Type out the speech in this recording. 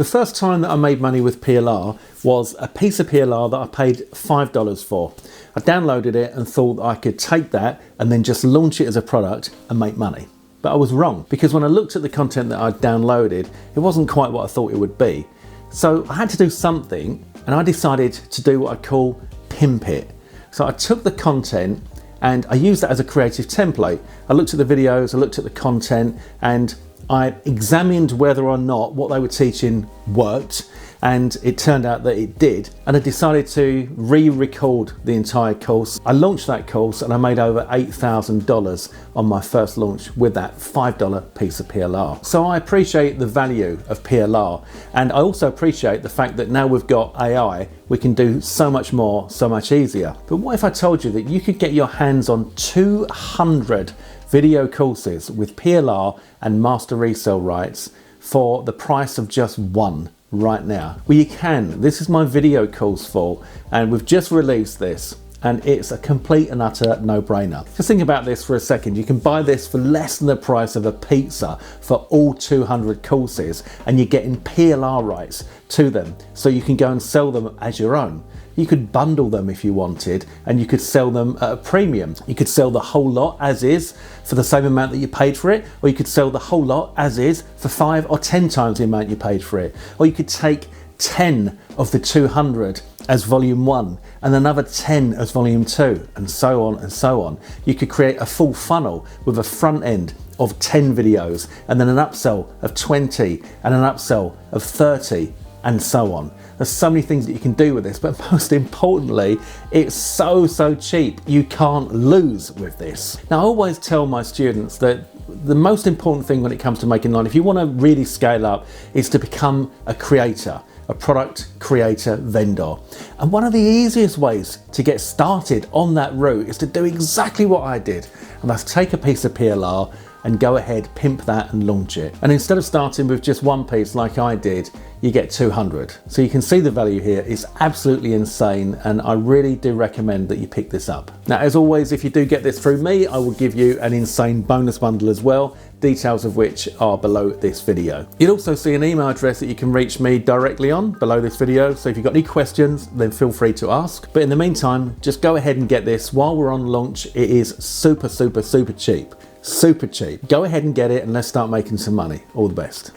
The first time that I made money with PLR was a piece of PLR that I paid $5 for. I downloaded it and thought I could take that and then just launch it as a product and make money. But I was wrong, because when I looked at the content that I'd downloaded, it wasn't quite what I thought it would be. So I had to do something, and I decided to do what I call pimp it. So I took the content and I used that as a creative template. I looked at the videos, I looked at the content, and I examined whether or not what they were teaching worked, and it turned out that it did. And I decided to re-record the entire course. I launched that course and I made over $8,000 on my first launch with that $5 piece of PLR. So I appreciate the value of PLR, and I also appreciate the fact that now we've got AI, we can do so much more, so much easier. But what if I told you that you could get your hands on 200 video courses with PLR and master resale rights for the price of just one right now? Well, you can. This is my video course full, and we've just released this, and it's a complete and utter no-brainer. Just think about this for a second. You can buy this for less than the price of a pizza for all 200 courses, and you're getting PLR rights to them, so you can go and sell them as your own. You could bundle them if you wanted, and you could sell them at a premium. You could sell the whole lot as is for the same amount that you paid for it, or you could sell the whole lot as is for 5 or 10 times the amount you paid for it. Or you could take 10 of the 200 as volume 1 and another 10 as volume 2, and so on and so on. You could create a full funnel with a front end of 10 videos, and then an upsell of 20 and an upsell of 30, and so on. There's so many things that you can do with this, but most importantly, it's so cheap. You can't lose with this. Now, I always tell my students that the most important thing when it comes to making money, if you want to really scale up, is to become a creator, a product creator vendor. And one of the easiest ways to get started on that route is to do exactly what I did, and that's take a piece of PLR and go ahead, pimp that and launch it. And instead of starting with just one piece like I did, you get 200. So you can see the value here is absolutely insane, and I really do recommend that you pick this up. Now, as always, if you do get this through me, I will give you an insane bonus bundle as well, details of which are below this video. You'll also see an email address that you can reach me directly on below this video, so if you've got any questions, then feel free to ask. But in the meantime, just go ahead and get this while we're on launch. It is super cheap. Super cheap. Go ahead and get it, and let's start making some money. All the best.